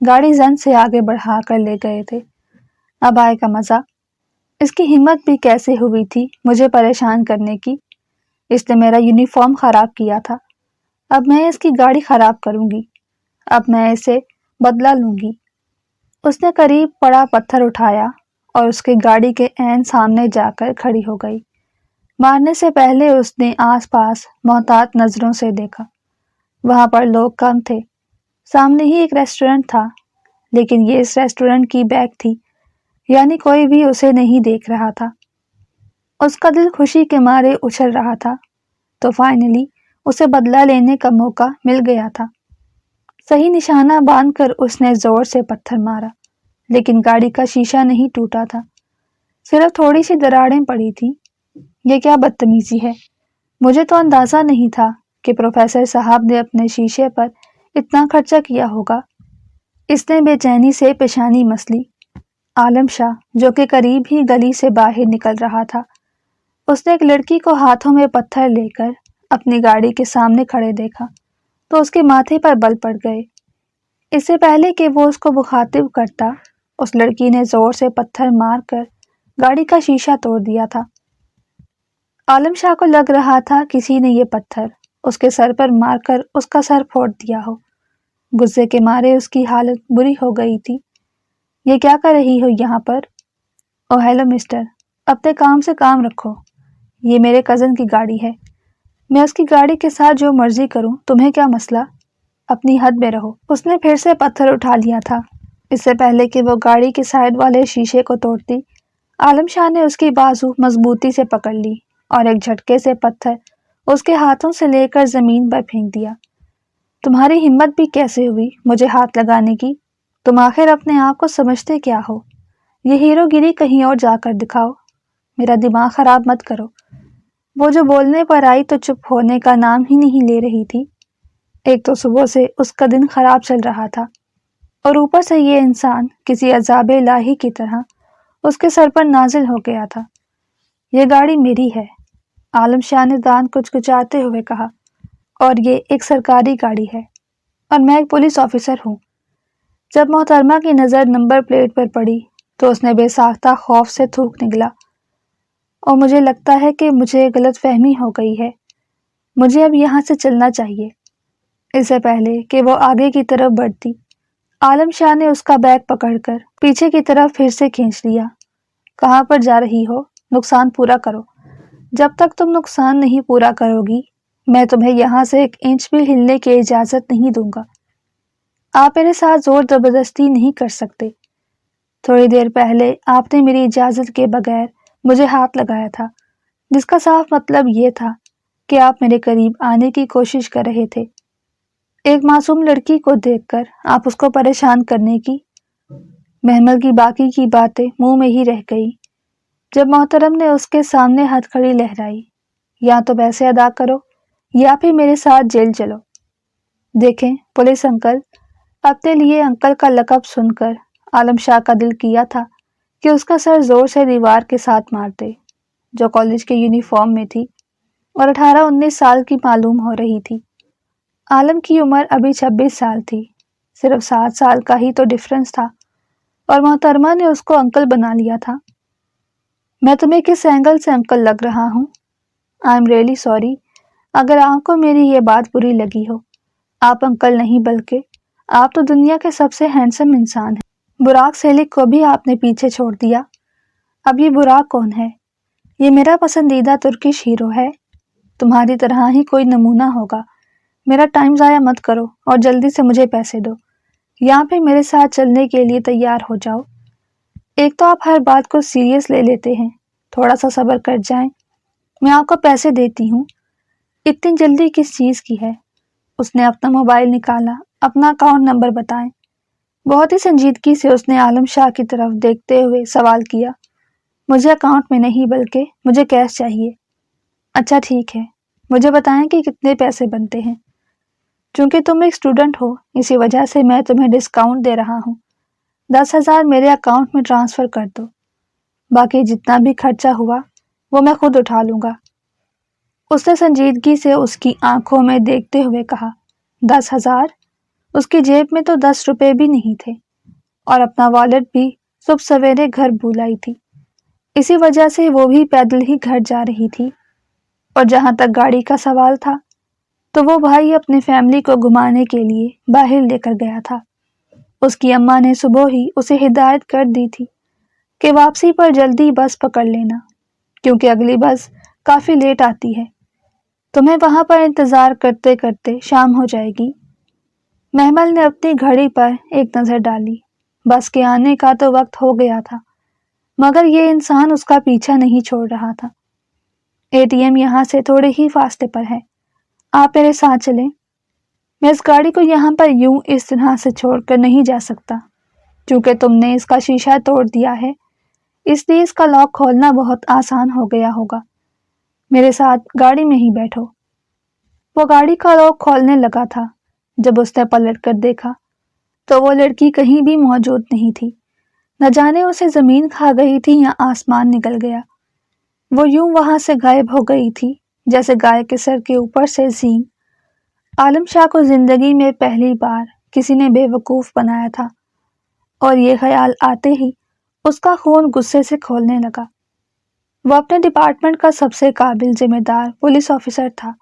گاڑی زن سے آگے بڑھا کر لے گئے تھے۔ اب آئے گا مزہ۔ اس کی ہمت بھی کیسے ہوئی تھی مجھے پریشان کرنے کی۔ اس نے میرا یونیفارم خراب کیا تھا، اب میں اس کی گاڑی خراب کروں گی، اب میں اسے بدلہ لوں گی۔ اس نے قریب پڑا پتھر اٹھایا اور اس کی گاڑی کے عین سامنے جا کر کھڑی ہو گئی۔ مارنے سے پہلے اس نے آس پاس محتاط نظروں سے دیکھا۔ وہاں پر لوگ کم تھے، سامنے ہی ایک ریسٹورنٹ تھا، لیکن یہ اس ریسٹورنٹ کی بیک تھی، یعنی کوئی بھی اسے نہیں دیکھ رہا تھا۔ اس کا دل خوشی کے مارے اچھل رہا تھا، تو فائنلی اسے بدلہ لینے کا موقع مل گیا تھا۔ صحیح نشانہ باندھ کر اس نے زور سے پتھر مارا، لیکن گاڑی کا شیشہ نہیں ٹوٹا تھا، صرف تھوڑی سی دراڑیں پڑی تھیں۔ یہ کیا بدتمیزی ہے! مجھے تو اندازہ نہیں تھا کہ پروفیسر صاحب نے اپنے شیشے پر اتنا خرچہ کیا ہوگا۔ اس نے بے چینی سے پیشانی مس لی۔ عالم شاہ، جو کہ قریب ہی گلی سے باہر نکل رہا تھا، اس نے ایک لڑکی کو ہاتھوں میں پتھر لے کر اپنی گاڑی کے سامنے کھڑے دیکھا تو اس کے ماتھے پر بل پڑ گئے۔ اس سے پہلے کہ وہ اس کو مخاطب کرتا، اس لڑکی نے زور سے پتھر مار کر گاڑی کا شیشہ توڑ دیا تھا۔ عالم شاہ کو لگ رہا تھا کسی نے یہ پتھر اس کے سر پر مار کر اس کا سر پھوڑ دیا ہو۔ غصے کے مارے اس کی حالت بری ہو گئی تھی۔ یہ کیا کر رہی ہو یہاں پر؟ او ہیلو مسٹر، اپنے کام سے کام رکھو۔ یہ میرے کزن کی گاڑی ہے، میں اس کی گاڑی کے ساتھ جو مرضی کروں، تمہیں کیا مسئلہ؟ اپنی حد میں رہو۔ اس نے پھر سے پتھر اٹھا لیا تھا۔ اس سے پہلے کہ وہ گاڑی کے سائڈ والے شیشے کو توڑتی، عالم شاہ نے اس کی بازو مضبوطی سے پکڑ لی اور ایک جھٹکے سے پتھر اس کے ہاتھوں سے لے کر زمین پر پھینک دیا۔ تمہاری ہمت بھی کیسے ہوئی مجھے ہاتھ لگانے کی؟ تم آخر اپنے آپ کو سمجھتے کیا ہو؟ یہ ہیرو گیری کہیں اور جا کر دکھاؤ، میرا دماغ خراب مت کرو۔ وہ جو بولنے پر آئی تو چپ ہونے کا نام ہی نہیں لے رہی تھی۔ ایک تو صبح سے اس کا دن خراب چل رہا تھا، اور اوپر سے یہ انسان کسی عذاب الہی کی طرح اس کے سر پر نازل ہو گیا تھا۔ یہ گاڑی میری ہے، عالم شاہ نے دانت کچکچاتے ہوئے کہا، اور یہ ایک سرکاری گاڑی ہے، اور میں ایک پولیس آفیسر ہوں۔ جب محترمہ کی نظر نمبر پلیٹ پر پڑی تو اس نے بے ساختہ خوف سے تھوک نکلا، اور مجھے لگتا ہے کہ مجھے غلط فہمی ہو گئی ہے، مجھے اب یہاں سے چلنا چاہیے۔ اس سے پہلے کہ وہ آگے کی طرف بڑھتی، عالم شاہ نے اس کا بیگ پکڑ کر پیچھے کی طرف پھر سے کھینچ لیا۔ کہاں پر جا رہی ہو؟ نقصان پورا کرو۔ جب تک تم نقصان نہیں پورا کرو گی، میں تمہیں یہاں سے ایک انچ بھی ہلنے کی اجازت نہیں دوں گا۔ آپ میرے ساتھ زور زبردستی نہیں کر سکتے۔ تھوڑی دیر پہلے آپ نے میری اجازت کے بغیر مجھے ہاتھ لگایا تھا، جس کا صاف مطلب یہ تھا کہ آپ میرے قریب آنے کی کوشش کر رہے تھے۔ ایک معصوم لڑکی کو دیکھ کر آپ اس کو پریشان کرنے کی۔ محمل کی باقی کی باتیں منہ میں ہی رہ گئی جب محترم نے اس کے سامنے ہتھ کھڑی لہرائی۔ یا تو پیسے ادا کرو یا پھر میرے ساتھ جیل چلو۔ دیکھیں پولیس انکل، اپنے لیے انکل کا لقب سن کر عالم شاہ کا دل کیا تھا کہ اس کا سر زور سے دیوار کے ساتھ مار دے، جو کالج کے یونیفارم میں تھی اور 18-19 سال کی معلوم ہو رہی تھی۔ عالم کی عمر ابھی 26 سال تھی، صرف 7 سال کا ہی تو ڈفرنس تھا، اور محترمہ نے اس کو انکل بنا لیا تھا۔ میں تمہیں کس اینگل سے انکل لگ رہا ہوں؟ آئی ایم ریئلی سوری اگر آپ کو میری یہ بات بری لگی ہو۔ آپ انکل نہیں بلکہ آپ تو دنیا کے سب سے ہینڈسم انسان ہیں۔ براق سیلک کو بھی آپ نے پیچھے چھوڑ دیا۔ اب یہ براق کون ہے؟ یہ میرا پسندیدہ ترکش ہیرو ہے، تمہاری طرح ہی کوئی نمونہ ہوگا۔ میرا ٹائم ضائع مت کرو اور جلدی سے مجھے پیسے دو، یا پھر میرے ساتھ چلنے کے لیے تیار ہو جاؤ۔ ایک تو آپ ہر بات کو سیریس لے لیتے ہیں، تھوڑا سا صبر کر جائیں، میں آپ کو پیسے دیتی ہوں۔ اتنی جلدی کس چیز کی ہے؟ اس نے اپنا موبائل نکالا، اپنا اکاؤنٹ نمبر بتائیں۔ بہت ہی سنجیدگی سے اس نے عالم شاہ کی طرف دیکھتے ہوئے سوال کیا۔ مجھے اکاؤنٹ میں نہیں بلکہ مجھے کیش چاہیے۔ اچھا ٹھیک ہے، مجھے بتائیں کہ کتنے پیسے بنتے ہیں۔ چونکہ تم ایک اسٹوڈنٹ ہو، اسی وجہ سے میں تمہیں ڈسکاؤنٹ دے رہا ہوں۔ 10,000 میرے اکاؤنٹ میں ٹرانسفر کر دو، باقی جتنا بھی خرچہ ہوا وہ میں خود اٹھا لوں گا۔ اس نے سنجیدگی سے اس کی آنکھوں میں دیکھتے ہوئے کہا۔ 10,000؟ اس کی جیب میں تو 10 روپے بھی نہیں تھے اور اپنا والٹ بھی صبح سویرے گھر بھول آئی تھی۔ اسی وجہ سے وہ بھی پیدل ہی گھر جا رہی تھی، اور جہاں تک گاڑی کا سوال تھا تو وہ بھائی اپنی فیملی کو گھمانے کے لیے باہر لے کر گیا تھا۔ اس کی اماں نے صبح ہی اسے ہدایت کر دی تھی کہ واپسی پر جلدی بس پکڑ لینا، کیونکہ اگلی بس کافی لیٹ آتی ہے، تمہیں وہاں پر انتظار کرتے کرتے شام ہو جائے گی۔ محمل نے اپنی گھڑی پر ایک نظر ڈالی۔ بس کے آنے کا تو وقت ہو گیا تھا، مگر یہ انسان اس کا پیچھا نہیں چھوڑ رہا تھا۔ ATM یہاں سے تھوڑے ہی فاصلے پر ہے، آپ میرے ساتھ چلیں۔ میں اس گاڑی کو یہاں پر یوں اس طرح سے چھوڑ کر نہیں جا سکتا، کیونکہ تم نے اس کا شیشہ توڑ دیا ہے، اس لیے اس کا لاک کھولنا بہت آسان ہو گیا ہوگا۔ میرے ساتھ گاڑی میں ہی بیٹھو۔ وہ گاڑی کا لاک کھولنے لگا تھا، جب اس نے پلٹ کر دیکھا تو وہ لڑکی کہیں بھی موجود نہیں تھی۔ نہ جانے اسے زمین کھا گئی تھی یا آسمان نکل گیا۔ وہ یوں وہاں سے غائب ہو گئی تھی جیسے گائے کے سر کے اوپر سے زین۔ عالم شاہ کو زندگی میں پہلی بار کسی نے بے وقوف بنایا تھا، اور یہ خیال آتے ہی اس کا خون غصے سے کھولنے لگا۔ وہ اپنے ڈپارٹمنٹ کا سب سے قابل ذمہ دار پولیس آفیسر تھا،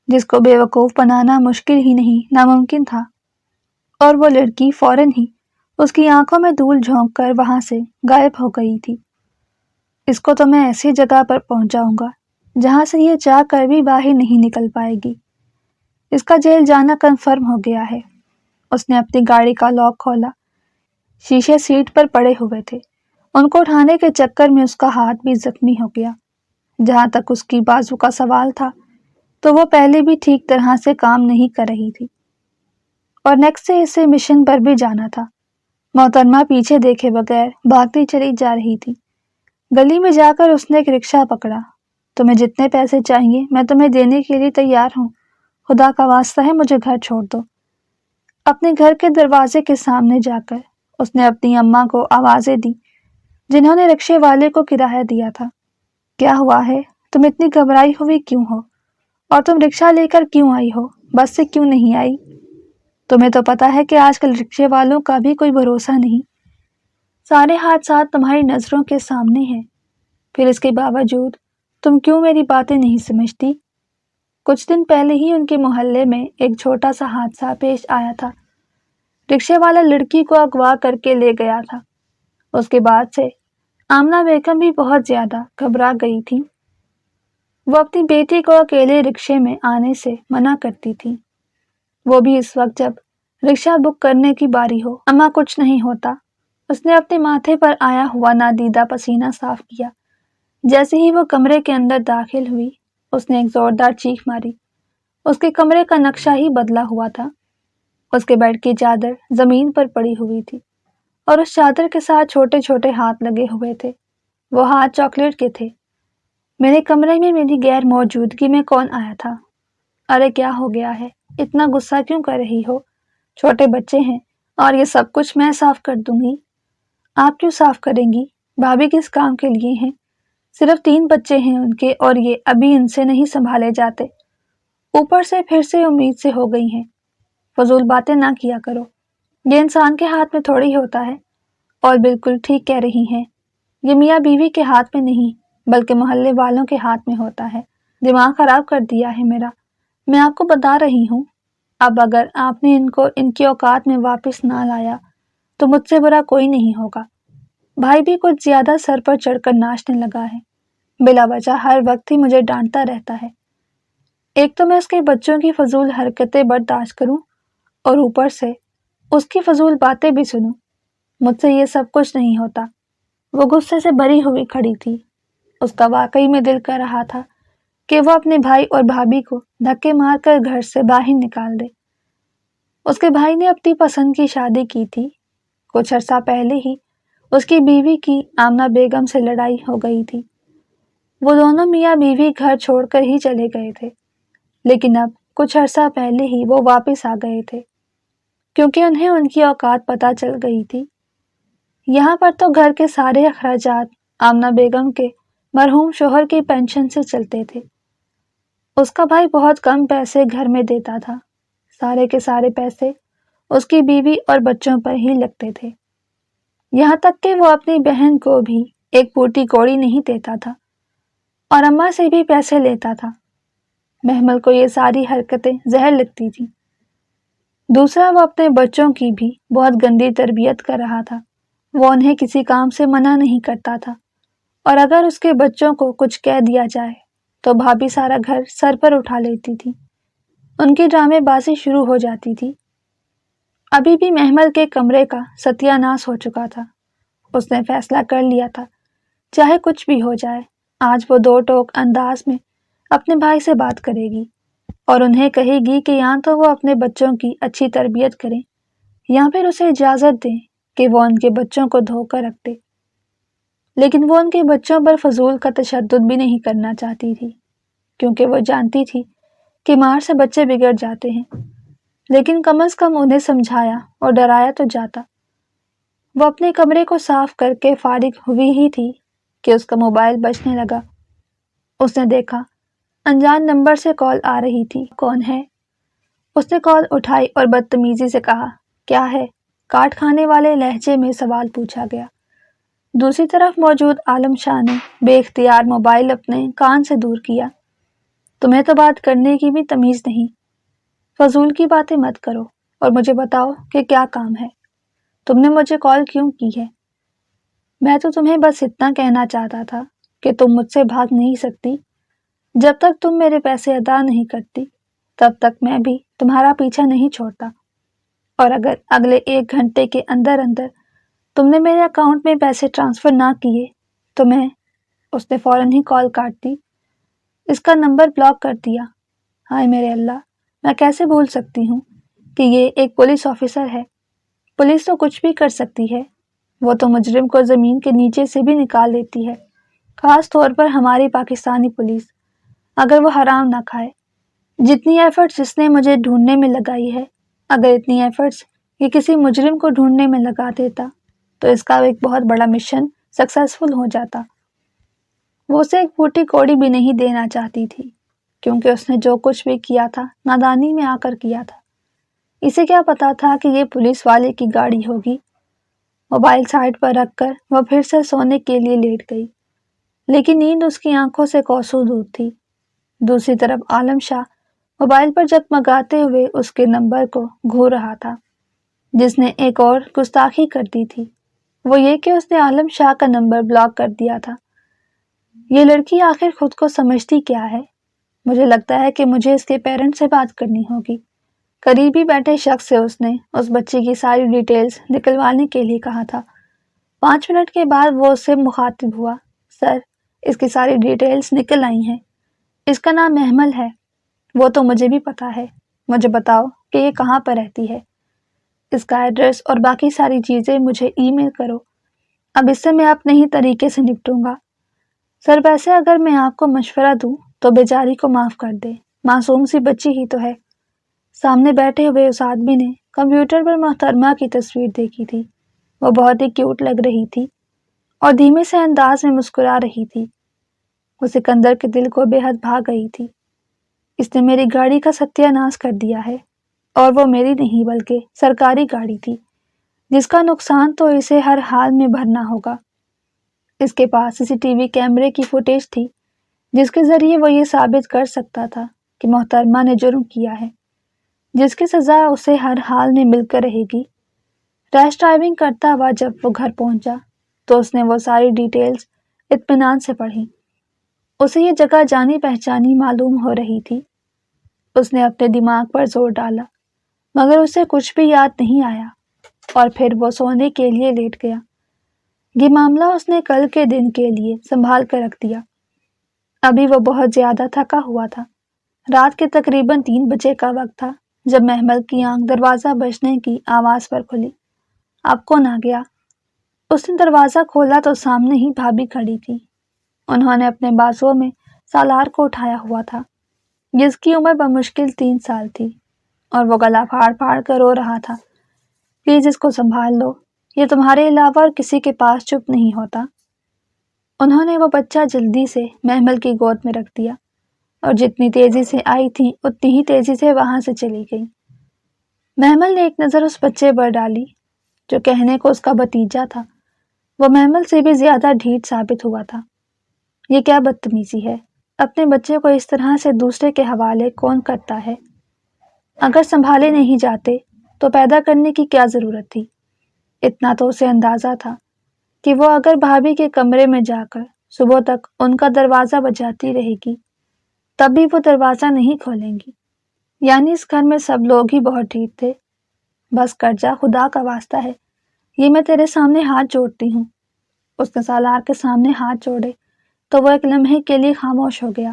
جس کو بے وقوف بنانا مشکل ہی نہیں ناممکن تھا، اور وہ لڑکی فوراً ہی اس کی آنکھوں میں دھول جھونک کر وہاں سے غائب ہو گئی تھی۔ اس کو تو میں ایسی جگہ پر پہنچاؤں گا جہاں سے یہ چاہ کر بھی باہر نہیں نکل پائے گی۔ اس کا جیل جانا کنفرم ہو گیا ہے۔ اس نے اپنی گاڑی کا لاک کھولا۔ شیشے سیٹ پر پڑے ہوئے تھے، ان کو اٹھانے کے چکر میں اس کا ہاتھ بھی زخمی ہو گیا۔ جہاں تک اس کی بازو کا سوال تھا تو وہ پہلے بھی ٹھیک طرح سے کام نہیں کر رہی تھی، اور نیکسٹ سے اسے مشن پر بھی جانا تھا۔ محترمہ پیچھے دیکھے بغیر بھاگتی چلی جا رہی تھی۔ گلی میں جا کر اس نے ایک رکشہ پکڑا۔ تمہیں جتنے پیسے چاہیے میں تمہیں دینے کے لیے تیار ہوں، خدا کا واسطہ ہے مجھے گھر چھوڑ دو۔ اپنے گھر کے دروازے کے سامنے جا کر اس نے اپنی اماں کو آوازیں دی، جنہوں نے رکشے والے کو کرایہ دیا تھا۔ کیا ہوا ہے؟ تم اتنی گھبرائی ہوئی کیوں ہو؟ اور تم رکشہ لے کر کیوں آئی ہو؟ بس سے کیوں نہیں آئی؟ تمہیں تو پتا ہے کہ آج کل رکشے والوں کا بھی کوئی بھروسہ نہیں۔ سارے حادثات تمہاری نظروں کے سامنے ہیں، پھر اس کے باوجود تم کیوں میری باتیں نہیں سمجھتی؟ کچھ دن پہلے ہی ان کے محلے میں ایک چھوٹا سا حادثہ پیش آیا تھا۔ رکشے والا لڑکی کو اغوا کر کے لے گیا تھا۔ اس کے بعد سے آمنہ بیگم بھی بہت زیادہ گھبرا گئی تھی۔ وہ اپنی بیٹی کو اکیلے رکشے میں آنے سے منع کرتی تھی، وہ بھی اس وقت جب رکشہ بک کرنے کی باری ہو۔ اماں کچھ نہیں ہوتا، اس نے اپنے ماتھے پر آیا ہوا نادیدہ پسینہ صاف کیا۔ جیسے ہی وہ کمرے کے اندر داخل ہوئی، اس نے ایک زوردار چیخ ماری۔ اس کے کمرے کا نقشہ ہی بدلا ہوا تھا۔ اس کے بیڈ کی چادر زمین پر پڑی ہوئی تھی، اور اس چادر کے ساتھ چھوٹے چھوٹے ہاتھ لگے ہوئے تھے۔ وہ ہاتھ چاکلیٹ کے تھے۔ میرے کمرے میں میری غیر موجودگی میں کون آیا تھا؟ ارے کیا ہو گیا ہے؟ اتنا غصہ کیوں کر رہی ہو؟ چھوٹے بچے ہیں اور یہ سب کچھ میں صاف کر دوں گی۔ آپ کیوں صاف کریں گی؟ بھابھی کس کام کے لیے ہیں؟ صرف 3 بچے ہیں ان کے، اور یہ ابھی ان سے نہیں سنبھالے جاتے، اوپر سے پھر سے امید سے ہو گئی ہیں۔ فضول باتیں نہ کیا کرو، یہ انسان کے ہاتھ میں تھوڑی ہوتا ہے۔ اور بالکل ٹھیک کہہ رہی ہیں، یہ میاں بیوی کے ہاتھ میں نہیں بلکہ محلے والوں کے ہاتھ میں ہوتا ہے۔ دماغ خراب کر دیا ہے میرا، میں آپ کو بتا رہی ہوں۔ اب اگر آپ نے ان کو ان کی اوقات میں واپس نہ لایا تو مجھ سے برا کوئی نہیں ہوگا۔ بھائی بھی کچھ زیادہ سر پر چڑھ کر ناچنے لگا ہے، بلا وجہ ہر وقت ہی مجھے ڈانٹتا رہتا ہے۔ ایک تو میں اس کے بچوں کی فضول حرکتیں برداشت کروں، اور اوپر سے اس کی فضول باتیں بھی سنوں۔ مجھ سے یہ سب کچھ نہیں ہوتا۔ وہ غصے سے بھری ہوئی کھڑی تھی۔ اس کا واقعی میں دل کر رہا تھا کہ وہ اپنے بھائی اور بھابھی کو دھکے مار کر گھر سے باہر نکال دے۔ اس کے بھائی نے اپنی پسند کی شادی کی تھی۔ کچھ عرصہ پہلے ہی اس کی بیوی کی آمنہ بیگم سے لڑائی ہو گئی تھی۔ وہ دونوں میاں بیوی گھر چھوڑ کر ہی چلے گئے تھے، لیکن اب کچھ عرصہ پہلے ہی وہ واپس آ گئے تھے، کیونکہ انہیں ان کی اوقات پتہ چل گئی تھی۔ یہاں پر تو گھر کے سارے اخراجات آمنہ بیگم کے مرحوم شوہر کی پینشن سے چلتے تھے۔ اس کا بھائی بہت کم پیسے گھر میں دیتا تھا، سارے کے سارے پیسے اس کی بیوی اور بچوں پر ہی لگتے تھے، یہاں تک کہ وہ اپنی بہن کو بھی ایک پوٹی کوڑی نہیں دیتا تھا اور اماں سے بھی پیسے لیتا تھا۔ محمل کو یہ ساری حرکتیں زہر لگتی تھیں۔ دوسرا، وہ اپنے بچوں کی بھی بہت گندی تربیت کر رہا تھا۔ وہ انہیں کسی کام سے منع نہیں کرتا تھا، اور اگر اس کے بچوں کو کچھ کہہ دیا جائے تو بھابھی سارا گھر سر پر اٹھا لیتی تھی۔ ان کی ڈرامے بازی شروع ہو جاتی تھی۔ ابھی بھی محمل کے کمرے کا ستیہ ناش ہو چکا تھا۔ اس نے فیصلہ کر لیا تھا، چاہے کچھ بھی ہو جائے، آج وہ دو ٹوک انداز میں اپنے بھائی سے بات کرے گی اور انہیں کہے گی کہ یا تو وہ اپنے بچوں کی اچھی تربیت کریں یا پھر اسے اجازت دیں کہ وہ ان کے بچوں کو دھو کر رکھ دے۔ لیکن وہ ان کے بچوں پر فضول کا تشدد بھی نہیں کرنا چاہتی تھی، کیونکہ وہ جانتی تھی کہ مار سے بچے بگڑ جاتے ہیں، لیکن کم از کم انہیں سمجھایا اور ڈرایا تو جاتا۔ وہ اپنے کمرے کو صاف کر کے فارغ ہوئی ہی تھی کہ اس کا موبائل بجنے لگا۔ اس نے دیکھا انجان نمبر سے کال آ رہی تھی۔ کون ہے؟ اس نے کال اٹھائی اور بدتمیزی سے کہا، کیا ہے؟ کاٹ کھانے والے لہجے میں سوال پوچھا گیا۔ دوسری طرف موجود عالم شاہ نے بے اختیار موبائل اپنے کان سے دور کیا۔ تمہیں تو بات کرنے کی بھی تمیز نہیں، فضول کی باتیں مت کرو اور مجھے بتاؤ کہ کیا کام ہے، تم نے مجھے کال کیوں کی ہے؟ میں تو تمہیں بس اتنا کہنا چاہتا تھا کہ تم مجھ سے بھاگ نہیں سکتی۔ جب تک تم میرے پیسے ادا نہیں کرتی تب تک میں بھی تمہارا پیچھا نہیں چھوڑتا، اور اگر اگلے 1 گھنٹے کے اندر اندر تم نے میرے اکاؤنٹ میں پیسے ٹرانسفر نہ کیے تو میں… اس نے فوراً ہی کال کاٹ دی، اس کا نمبر بلاک کر دیا۔ ہائے میرے اللہ، میں کیسے بھول سکتی ہوں کہ یہ ایک پولیس آفیسر ہے۔ پولیس تو کچھ بھی کر سکتی ہے، وہ تو مجرم کو زمین کے نیچے سے بھی نکال لیتی ہے، خاص طور پر ہماری پاکستانی پولیس، اگر وہ حرام نہ کھائے۔ جتنی ایفرٹس اس نے مجھے ڈھونڈنے میں لگائی ہے، اگر اتنی ایفرٹس یہ کسی مجرم کو ڈھونڈنے میں لگا دیتا تو اس کا ایک بہت بڑا مشن سکسیسفل ہو جاتا۔ وہ اسے ایک پھوٹی کوڑی بھی نہیں دینا چاہتی تھی، کیونکہ اس نے جو کچھ بھی کیا تھا نادانی میں آ کر کیا تھا۔ اسے کیا پتا تھا کہ یہ پولیس والے کی گاڑی ہوگی۔ موبائل سائڈ پر رکھ کر وہ پھر سے سونے کے لیے لیٹ گئی، لیکن نیند اس کی آنکھوں سے کوسوں دور تھی۔ دوسری طرف عالم شاہ موبائل پر جگمگاتے ہوئے اس کے نمبر کو گھور رہا تھا، جس نے ایک اور گستاخی کر دی تھی، وہ یہ کہ اس نے عالم شاہ کا نمبر بلاک کر دیا تھا۔ یہ لڑکی آخر خود کو سمجھتی کیا ہے؟ مجھے لگتا ہے کہ مجھے اس کے پیرنٹ سے بات کرنی ہوگی۔ قریبی بیٹھے شخص سے اس نے اس بچے کی ساری ڈیٹیلز نکلوانے کے لیے کہا تھا۔ 5 منٹ کے بعد وہ اس سے مخاطب ہوا، سر، اس کی ساری ڈیٹیلز نکل آئی ہیں۔ اس کا نام محمل ہے۔ وہ تو مجھے بھی پتا ہے، مجھے بتاؤ کہ یہ کہاں پر رہتی ہے، اس کا ایڈریس اور باقی ساری چیزیں مجھے ای میل کرو۔ اب اس سے میں اپنے ہی طریقے سے نپٹوں گا۔ سر، ویسے اگر میں آپ کو مشورہ دوں تو بیچاری کو معاف کر دے، معصوم سی بچی ہی تو ہے۔ سامنے بیٹھے ہوئے اس آدمی نے کمپیوٹر پر محترمہ کی تصویر دیکھی تھی۔ وہ بہت ہی کیوٹ لگ رہی تھی اور دھیمے سے انداز میں مسکرا رہی تھی۔ وہ سکندر کے دل کو بے حد بھا گئی تھی۔ اس نے میری گاڑی کا ستیہ ناش کر دیا ہے، اور وہ میری نہیں بلکہ سرکاری گاڑی تھی، جس کا نقصان تو اسے ہر حال میں بھرنا ہوگا۔ اس کے پاس CCTV کیمرے کی فوٹیج تھی، جس کے ذریعے وہ یہ ثابت کر سکتا تھا کہ محترمہ نے جرم کیا ہے، جس کی سزا اسے ہر حال میں مل کر رہے گی۔ ریش ڈرائیونگ کرتا ہوا جب وہ گھر پہنچا تو اس نے وہ ساری ڈیٹیلز اطمینان سے پڑھی۔ اسے یہ جگہ جانی پہچانی معلوم ہو رہی تھی۔ اس نے اپنے دماغ پر زور ڈالا، مگر اسے کچھ بھی یاد نہیں آیا، اور پھر وہ سونے کے لیے لیٹ گیا۔ یہ معاملہ اس نے کل کے دن کے لیے سنبھال کر رکھ دیا۔ ابھی وہ بہت زیادہ تھکا ہوا تھا۔ رات کے تقریباً 3 بجے کا وقت تھا جب محمل کی آنکھ دروازہ بجنے کی آواز پر کھلی۔ اب کون آ گیا؟ اس نے دروازہ کھولا تو سامنے ہی بھابھی کھڑی تھی۔ انہوں نے اپنے بازوؤں میں سالار کو اٹھایا ہوا تھا، جس کی عمر بمشکل 3 سال تھی، اور وہ گلا پھاڑ پھاڑ کر رو رہا تھا۔ پلیز اس کو سنبھال لو، یہ تمہارے علاوہ اور کسی کے پاس چپ نہیں ہوتا۔ انہوں نے وہ بچہ جلدی سے محمل کی گود میں رکھ دیا، اور جتنی تیزی سے آئی تھی اتنی ہی تیزی سے وہاں سے چلی گئی۔ محمل نے ایک نظر اس بچے پر ڈالی جو کہنے کو اس کا بھتیجا تھا۔ وہ محمل سے بھی زیادہ ڈھیٹ ثابت ہوا تھا۔ یہ کیا بدتمیزی ہے؟ اپنے بچے کو اس طرح سے دوسرے کے حوالے کون کرتا ہے؟ اگر سنبھالے نہیں جاتے تو پیدا کرنے کی کیا ضرورت تھی؟ اتنا تو اسے اندازہ تھا کہ وہ اگر بھابھی کے کمرے میں جا کر صبح تک ان کا دروازہ بجاتی رہے گی تب بھی وہ دروازہ نہیں کھولیں گی۔ یعنی اس گھر میں سب لوگ ہی بہت ڈھیٹ تھے۔ بس کر جا، خدا کا واسطہ ہے، یہ میں تیرے سامنے ہاتھ جوڑتی ہوں۔ اس نے سالار کے سامنے ہاتھ جوڑے تو وہ ایک لمحے کے لیے خاموش ہو گیا،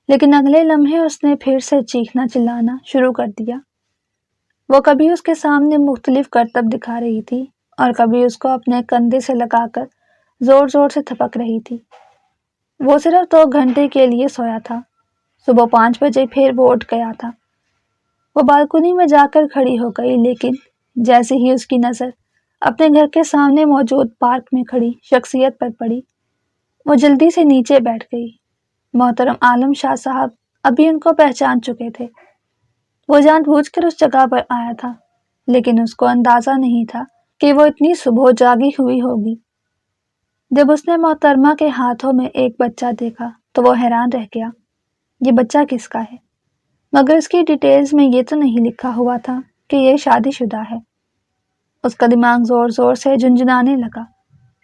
لیکن اگلے لمحے اس نے پھر سے چیخنا چلانا شروع کر دیا۔ وہ کبھی اس کے سامنے مختلف کرتب دکھا رہی تھی اور کبھی اس کو اپنے کندھے سے لگا کر زور زور سے تھپک رہی تھی۔ وہ صرف 2 گھنٹے کے لیے سویا تھا۔ صبح 5 بجے پھر وہ اٹھ گیا تھا۔ وہ بالکنی میں جا کر کھڑی ہو گئی، لیکن جیسے ہی اس کی نظر اپنے گھر کے سامنے موجود پارک میں کھڑی شخصیت پر پڑی، وہ جلدی سے نیچے بیٹھ گئی۔ محترم عالم شاہ صاحب ابھی ان کو پہچان چکے تھے۔ وہ جان بوجھ کر اس جگہ پر آیا تھا، لیکن اس کو اندازہ نہیں تھا کہ وہ اتنی صبح جاگی ہوئی ہوگی۔ جب اس نے محترمہ کے ہاتھوں میں ایک بچہ دیکھا تو وہ حیران رہ گیا۔ یہ بچہ کس کا ہے؟ مگر اس کی ڈیٹیلز میں یہ تو نہیں لکھا ہوا تھا کہ یہ شادی شدہ ہے۔ اس کا دماغ زور زور سے جنجنانے لگا۔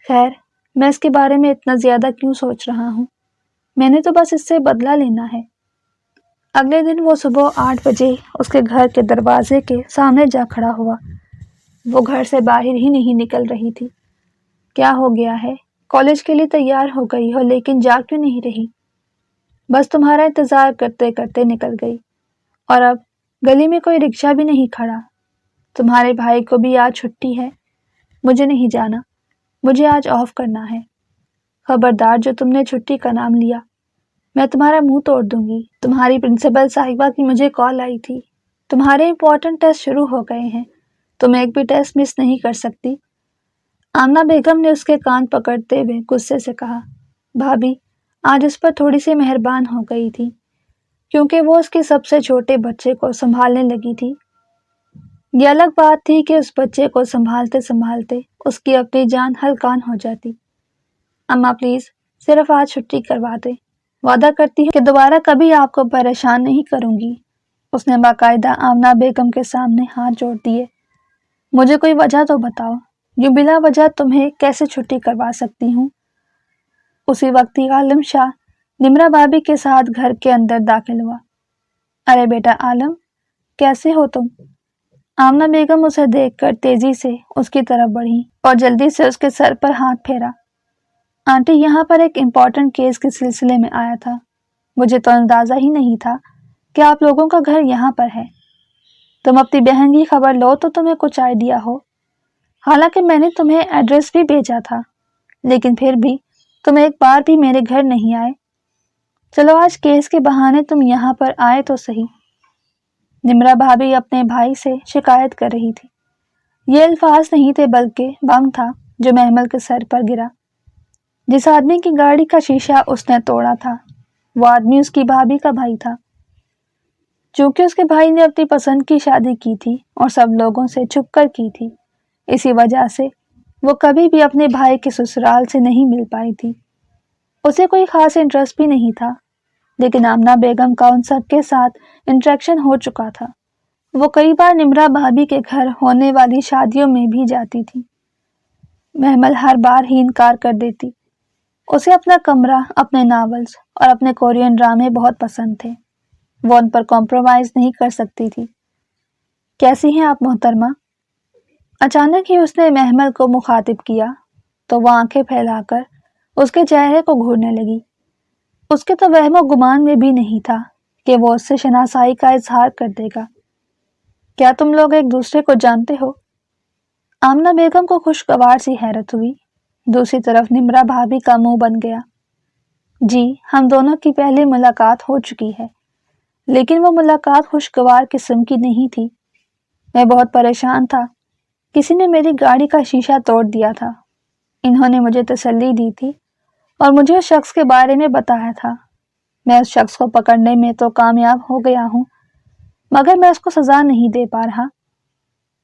خیر، میں اس کے بارے میں اتنا زیادہ کیوں سوچ رہا ہوں؟ میں نے تو بس اس سے بدلہ لینا ہے۔ اگلے دن وہ صبح 8 بجے اس کے گھر کے دروازے کے سامنے جا کھڑا ہوا۔ وہ گھر سے باہر ہی نہیں نکل رہی تھی۔ کیا ہو گیا ہے؟ کالج کے لیے تیار ہو گئی ہو لیکن جا کیوں نہیں رہی؟ بس تمہارا انتظار کرتے کرتے نکل گئی، اور اب گلی میں کوئی رکشہ بھی نہیں کھڑا۔ تمہارے بھائی کو بھی آج چھٹی ہے۔ مجھے نہیں جانا، مجھے آج آف کرنا ہے۔ خبردار جو تم نے چھٹی کا نام لیا، میں تمہارا منہ توڑ دوں گی۔ تمہاری پرنسپل صاحبہ کی مجھے کال آئی تھی۔ تمہارے امپورٹنٹ ٹیسٹ شروع ہو گئے ہیں، تم ایک بھی ٹیسٹ مس نہیں کر سکتی۔ آمنہ بیگم نے اس کے کان پکڑتے ہوئے غصے سے کہا۔ بھابھی آج اس پر تھوڑی سی مہربان ہو گئی تھی، کیونکہ وہ اس کے سب سے چھوٹے بچے کو سنبھالنے لگی تھی۔ یہ الگ بات تھی کہ اس بچے کو سنبھالتے سنبھالتے اس کی اپنی جان ہلکان ہو جاتی۔ اماں پلیز صرف آج چھٹی کروا دے، وعدہ کرتی ہوں کہ دوبارہ کبھی آپ کو پریشان نہیں کروں گی۔ اس نے باقاعدہ آمنہ بیگم کے سامنے ہاتھ جوڑ دیے۔ مجھے کوئی وجہ تو بتاؤ، یوں بلا وجہ تمہیں کیسے چھٹی کروا سکتی ہوں؟ اسی وقت ہی عالم شاہ نمرا بھابھی کے ساتھ گھر کے اندر داخل ہوا۔ ارے بیٹا عالم، کیسے ہو تم؟ آمنہ بیگم اسے دیکھ کر تیزی سے اس کی طرف بڑھی اور جلدی سے اس کے سر پر ہاتھ پھیرا۔ آنٹی یہاں پر ایک امپورٹنٹ کیس کے سلسلے میں آیا تھا۔ مجھے تو اندازہ ہی نہیں تھا کہ آپ لوگوں کا گھر یہاں پر ہے۔ تم اپنی بہن کی خبر لو تو تمہیں کچھ آئیڈیا ہو۔ حالانکہ میں نے تمہیں ایڈریس بھی بھیجا تھا، لیکن پھر بھی تم ایک بار بھی میرے گھر نہیں آئے۔ چلو آج کیس کے بہانے تم یہاں پر آئے تو صحیح۔ نمرا بھابھی اپنے بھائی سے شکایت کر رہی تھی۔ یہ الفاظ نہیں تھے بلکہ بم تھا جو محمل کے سر پر گرا۔ جس آدمی کی گاڑی کا شیشہ اس نے توڑا تھا وہ آدمی اس کی بھابھی کا بھائی تھا۔ چونکہ اس کے بھائی نے اپنی پسند کی شادی کی تھی اور سب لوگوں سے چھپ کر کی تھی، اسی وجہ سے وہ کبھی بھی اپنے بھائی کے سسرال سے نہیں مل پائی تھی۔ اسے کوئی خاص انٹرسٹ بھی نہیں تھا، لیکن آمنہ بیگم کا ان سب کے ساتھ انٹریکشن ہو چکا تھا۔ وہ کئی بار نمرا بھابھی کے گھر ہونے والی شادیوں میں بھی جاتی تھی۔ محمل ہر بار ہی انکار کر دیتی۔ اسے اپنا کمرہ، اپنے ناولز اور اپنے کورین ڈرامے بہت پسند تھے۔ وہ ان پر کمپرومائز نہیں کر سکتی تھی۔ کیسی ہیں آپ محترمہ؟ اچانک ہی اس نے محمل کو مخاطب کیا تو وہ آنکھیں پھیلا کر اس کے چہرے کو گھورنے لگی۔ اس کے تو وہم و گمان میں بھی نہیں تھا کہ وہ اس سے شناسائی کا اظہار کر دے گا۔ کیا تم لوگ ایک دوسرے کو جانتے ہو؟ آمنہ بیگم کو خوشگوار سی حیرت ہوئی۔ دوسری طرف نمرا بھابھی کا منہ بن گیا۔ جی، ہم دونوں کی پہلی ملاقات ہو چکی ہے، لیکن وہ ملاقات خوشگوار قسم کی نہیں تھی۔ میں بہت پریشان تھا، کسی نے میری گاڑی کا شیشہ توڑ دیا تھا۔ انہوں نے مجھے تسلی دی تھی اور مجھے اس شخص کے بارے میں بتایا تھا۔ میں اس شخص کو پکڑنے میں تو کامیاب ہو گیا ہوں، مگر میں اس کو سزا نہیں دے پا رہا۔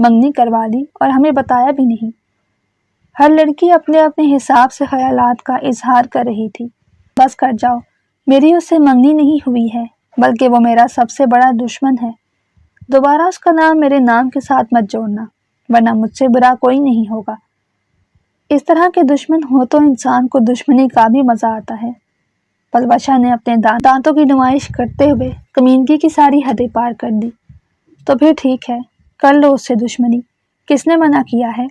منگنی کروا لی اور ہمیں بتایا بھی نہیں۔ ہر لڑکی اپنے اپنے حساب سے خیالات کا اظہار کر رہی تھی۔ بس کر جاؤ، میری اس سے منگنی نہیں ہوئی ہے، بلکہ وہ میرا سب سے بڑا دشمن ہے۔ دوبارہ اس کا نام میرے نام کے ساتھ مت جوڑنا، ورنہ مجھ سے برا کوئی نہیں ہوگا۔ اس طرح کے دشمن ہو تو انسان کو دشمنی کا بھی مزہ آتا ہے۔ پلوشا نے اپنے دانتوں کی نمائش کرتے ہوئے کمینگی کی ساری حدیں پار کر دی۔ تو پھر ٹھیک ہے، کر لو اس سے دشمنی، کس نے منع کیا ہے؟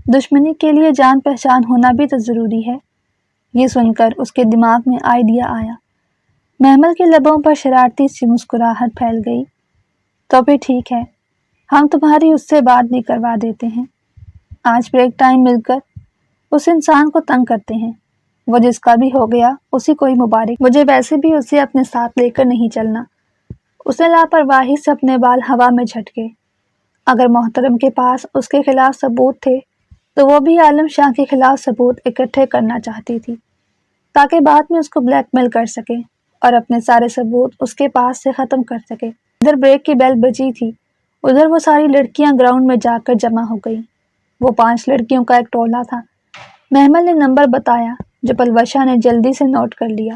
دشمنی کے لیے جان پہچان ہونا بھی تو ضروری ہے۔ یہ سن کر اس کے دماغ میں آئیڈیا آیا۔ محمل کے لبوں پر شرارتی سی مسکراہٹ پھیل گئی۔ تو پھر ٹھیک ہے، ہم تمہاری اس سے بات بھی کروا دیتے ہیں۔ آج بریک ٹائم مل کر اس انسان کو تنگ کرتے ہیں۔ وہ جس کا بھی ہو گیا اسی کو ہی مبارک۔ مجھے ویسے بھی اسے اپنے ساتھ لے کر نہیں چلنا۔ اسے لاپرواہی سے اپنے بال ہوا میں جھٹکے۔ اگر محترم کے پاس اس کے خلاف ثبوت تھے تو وہ بھی عالم شاہ کے خلاف ثبوت اکٹھے کرنا چاہتی تھی، تاکہ بعد میں اس کو بلیک میل کر سکے اور اپنے سارے ثبوت اس کے پاس سے ختم کر سکے۔ ادھر بریک کی بیل بجی تھی، ادھر وہ ساری لڑکیاں گراؤنڈ میں جا کر جمع ہو گئی۔ وہ 5 لڑکیوں کا ایک ٹولہ تھا۔ محمل نے نمبر بتایا جو پلوشا نے جلدی سے نوٹ کر لیا۔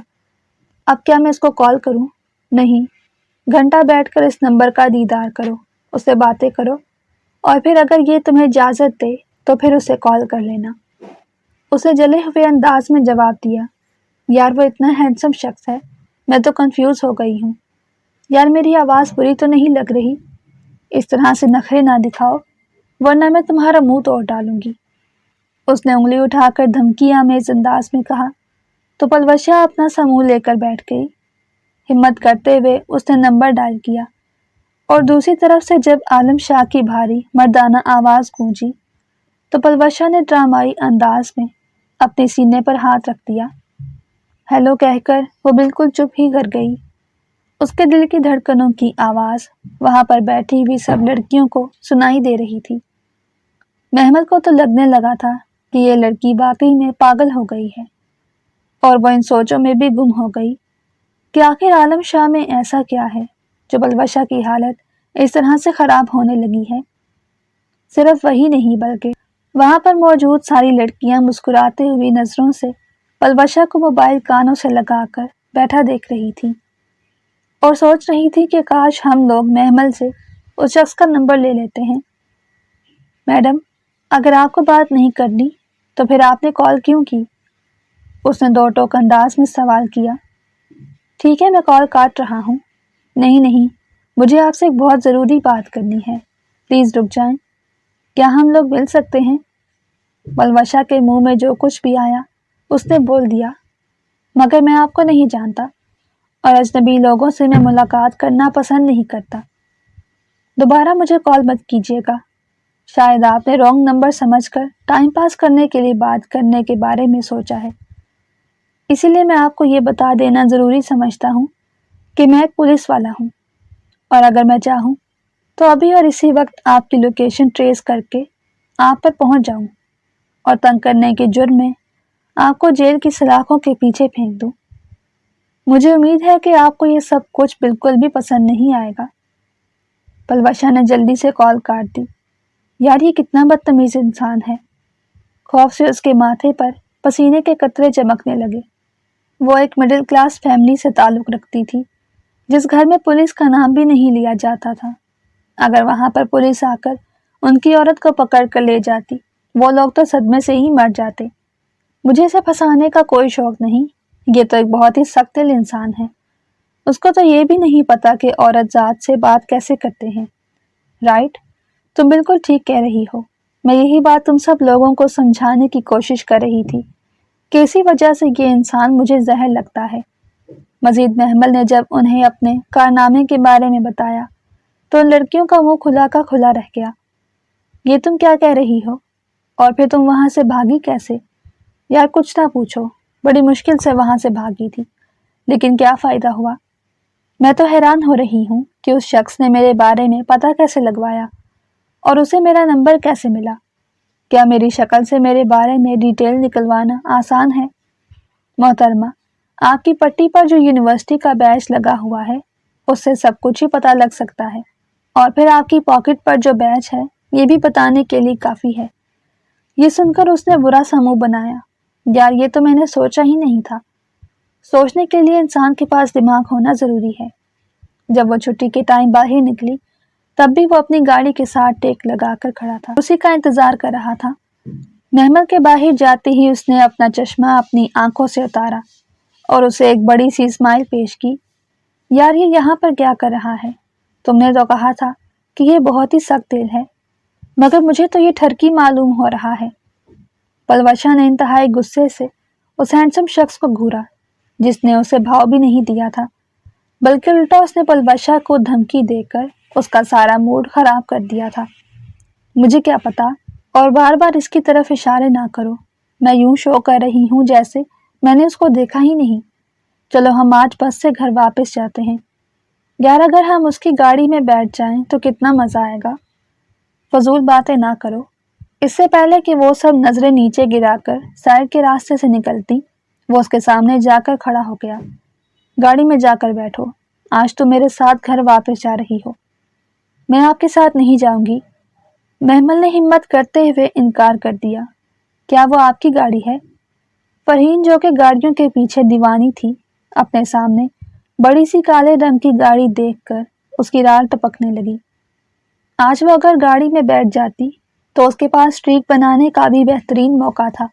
اب کیا میں اس کو کال کروں؟ نہیں، گھنٹہ بیٹھ کر اس نمبر کا دیدار کرو، اس سے باتیں کرو، اور پھر اگر یہ تمہیں اجازت دے تو پھر اسے کال کر لینا۔ اسے جلے ہوئے انداز میں جواب دیا۔ یار وہ اتنا ہینڈسم شخص ہے، میں تو کنفیوز ہو گئی ہوں۔ یار میری آواز بری تو نہیں لگ رہی؟ اس طرح سے نخرے نہ دکھاؤ ورنہ میں تمہارا منہ توڑ ڈالوں گی۔ اس نے انگلی اٹھا کر دھمکی آمیز انداز میں کہا تو پلوشا اپنا سا منہ لے کر بیٹھ گئی۔ ہمت کرتے ہوئے اس نے نمبر ڈائل کیا اور دوسری طرف سے جب عالم شاہ کی بھاری مردانہ آواز گونجی تو پلوشا نے ڈرامائی انداز میں اپنے سینے پر ہاتھ رکھ دیا۔ ہیلو کہہ کر وہ بالکل چپ ہی کر گئی۔ اس کے دل کی دھڑکنوں کی آواز وہاں پر بیٹھی ہوئی سب لڑکیوں کو سنائی دے رہی تھی۔ محمل کو تو لگنے لگا تھا کہ یہ لڑکی واقعی میں پاگل ہو گئی ہے، اور وہ ان سوچوں میں بھی گم ہو گئی کہ آخر عالم شاہ میں ایسا کیا ہے جو پلوشا کی حالت اس طرح سے خراب ہونے لگی ہے۔ صرف وہی نہیں بلکہ وہاں پر موجود ساری لڑکیاں مسکراتے ہوئی نظروں سے پلوشا کو موبائل کانوں سے لگا کر بیٹھا دیکھ رہی تھی اور سوچ رہی تھی کہ کاش ہم لوگ محمل سے اس شخص کا نمبر لے لیتے ہیں۔ میڈم، اگر آپ کو بات نہیں کرنی تو پھر آپ نے کال کیوں کی؟ اس نے 2 ٹوک انداز میں سوال کیا۔ ٹھیک ہے، میں کال کاٹ رہا ہوں۔ نہیں، مجھے آپ سے ایک بہت ضروری بات کرنی ہے، پلیز رک جائیں۔ کیا ہم لوگ مل سکتے ہیں؟ پلوشا کے منہ میں جو کچھ بھی آیا اس نے بول دیا، مگر میں آپ کو نہیں جانتا اور اجنبی لوگوں سے میں ملاقات کرنا پسند نہیں کرتا۔ دوبارہ مجھے کال مت کیجیے گا۔ شاید آپ نے رانگ نمبر سمجھ کر ٹائم پاس کرنے کے لیے بات کرنے کے بارے میں سوچا ہے، اسی لیے میں آپ کو یہ بتا دینا ضروری سمجھتا ہوں کہ میں ایک پولیس والا ہوں، اور اگر میں چاہوں تو ابھی اور اسی وقت آپ کی لوکیشن ٹریس کر کے آپ پر پہنچ جاؤں اور تنگ کرنے کے جرم میں آپ کو جیل کی سلاخوں کے پیچھے پھینک دوں۔ مجھے امید ہے کہ آپ کو یہ سب کچھ بالکل بھی پسند نہیں آئے گا۔ پلوشا نے جلدی سے کال کاٹ دی۔ یار یہ کتنا بدتمیز انسان ہے۔ خوف سے اس کے ماتھے پر پسینے کے قطرے چمکنے لگے۔ وہ ایک مڈل کلاس فیملی سے تعلق رکھتی تھی جس گھر میں پولیس کا نام بھی نہیں لیا جاتا تھا۔ اگر وہاں پر پولیس آ کر ان کی عورت کو پکڑ کر لے جاتی وہ لوگ تو صدمے سے ہی مر جاتے۔ مجھے اسے پھنسانے کا کوئی شوق نہیں، یہ تو ایک بہت ہی سخت دل انسان ہے۔ اس کو تو یہ بھی نہیں پتا کہ عورت ذات سے بات کیسے کرتے ہیں۔ رائٹ، تم بالکل ٹھیک کہہ رہی ہو۔ میں یہی بات تم سب لوگوں کو سمجھانے کی کوشش کر رہی تھی کہ اسی وجہ سے یہ انسان مجھے زہر لگتا ہے۔ مزید محمل نے جب انہیں اپنے کارنامے کے بارے میں بتایا تو ان لڑکیوں کا منہ کھلا کا کھلا رہ گیا۔ یہ تم کیا کہہ رہی ہو؟ اور پھر تم وہاں سے بھاگی کیسے؟ یار کچھ نہ پوچھو، بڑی مشکل سے وہاں سے بھاگی تھی، لیکن کیا فائدہ ہوا؟ میں تو حیران ہو رہی ہوں کہ اس شخص نے میرے بارے میں پتہ کیسے لگوایا اور اسے میرا نمبر کیسے ملا۔ کیا میری شکل سے میرے بارے میں ڈیٹیل نکلوانا آسان ہے؟ محترمہ، آپ کی پٹی پر جو یونیورسٹی کا بیج لگا ہوا ہے اس سے سب کچھ ہی پتہ لگ سکتا ہے، اور پھر آپ کی پاکٹ پر جو بیج ہے یہ بھی بتانے کے لیے کافی ہے۔ یہ سن کر اس نے برا سا منہ بنایا۔ یار یہ تو میں نے سوچا ہی نہیں تھا۔ سوچنے کے لیے انسان کے پاس دماغ ہونا ضروری ہے۔ جب وہ چھٹی کے ٹائم باہر نکلی تب بھی وہ اپنی گاڑی کے ساتھ ٹیک لگا کر کھڑا تھا، اسی کا انتظار کر رہا تھا۔ محمل کے باہر جاتے ہی اس نے اپنا چشمہ اپنی آنکھوں سے اتارا اور اسے ایک بڑی سی اسمائل پیش کی۔ یار یہ یہاں پر کیا کر رہا ہے؟ تم نے تو کہا تھا کہ یہ بہت ہی سخت دل ہے، مگر مجھے تو یہ ٹھرکی معلوم ہو رہا ہے۔ پلوشا نے انتہائی غصے سے اس ہینڈسم شخص کو گھورا جس نے اسے بھاؤ بھی نہیں دیا تھا، بلکہ الٹا اس نے پلوشا کو دھمکی دے کر اس کا سارا موڈ خراب کر دیا تھا۔ مجھے کیا پتا، اور بار بار اس کی طرف اشارے نہ کرو، میں یوں شو کر رہی ہوں جیسے میں نے اس کو دیکھا ہی نہیں۔ چلو ہم آج بس سے گھر واپس جاتے ہیں۔ یار اگر ہم اس کی گاڑی میں بیٹھ جائیں تو کتنا مزہ آئے گا۔ فضول باتیں نہ کرو۔ اس سے پہلے کہ وہ سب نظریں نیچے گرا کر سائڈ کے راستے سے نکلتی، وہ اس کے سامنے جا کر کھڑا ہو گیا۔ گاڑی میں جا کر بیٹھو، آج تو میرے ساتھ گھر واپس جا رہی ہو۔ میں آپ کے ساتھ نہیں جاؤں گی۔ محمل نے ہمت کرتے ہوئے انکار کر دیا۔ کیا وہ آپ کی گاڑی ہے؟ فرحین جو کہ گاڑیوں کے پیچھے دیوانی تھی، اپنے سامنے بڑی سی کالے رنگ کی گاڑی دیکھ کر اس کی رال ٹپکنے لگی۔ آج وہ اگر گاڑی میں بیٹھ جاتی تو اس کے پاس اسٹریک بنانے کا بھی بہترین موقع تھا۔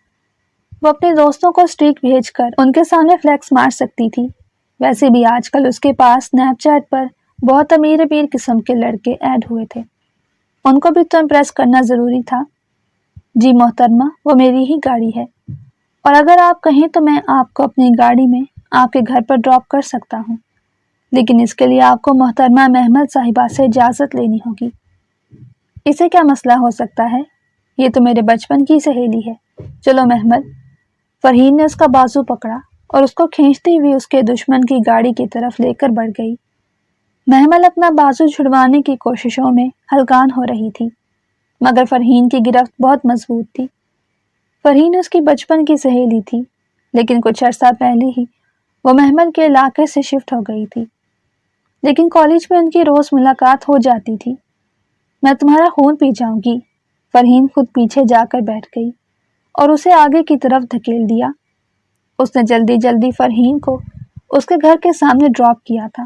وہ اپنے دوستوں کو اسٹریک بھیج کر ان کے سامنے فلیکس مار سکتی تھی۔ ویسے بھی آج کل اس کے پاس اسنیپ چیٹ پر بہت امیر قسم کے لڑکے ایڈ ہوئے تھے، ان کو بھی تو امپریس کرنا ضروری تھا۔ جی محترمہ، وہ میری ہی گاڑی ہے، اور اگر آپ کہیں تو میں آپ کو اپنی گاڑی میں آپ کے گھر پر ڈراپ کر سکتا ہوں، لیکن اس کے لیے آپ کو محترمہ محمل صاحبہ سے اجازت لینی ہوگی۔ اسے کیا مسئلہ ہو سکتا ہے؟ یہ تو میرے بچپن کی سہیلی ہے۔ چلو محمل۔ فرحین نے اس کا بازو پکڑا اور اس کو کھینچتی ہوئی اس کے دشمن کی گاڑی کی طرف لے کر بڑھ گئی۔ محمل اپنا بازو چھڑوانے کی کوششوں میں ہلکان ہو رہی تھی، مگر فرحین کی گرفت بہت مضبوط تھی۔ فرحین اس کی بچپن کی سہیلی تھی، لیکن کچھ عرصہ پہلے ہی وہ محمل کے علاقے سے شفٹ ہو گئی تھی، لیکن کالج میں ان کی روز ملاقات ہو جاتی تھی۔ میں تمہارا خون پی جاؤں گی۔ فرحین خود پیچھے جا کر بیٹھ گئی اور اسے آگے کی طرف دھکیل دیا۔ اس نے جلدی جلدی فرحین کو اس کے گھر کے سامنے ڈراپ کیا تھا۔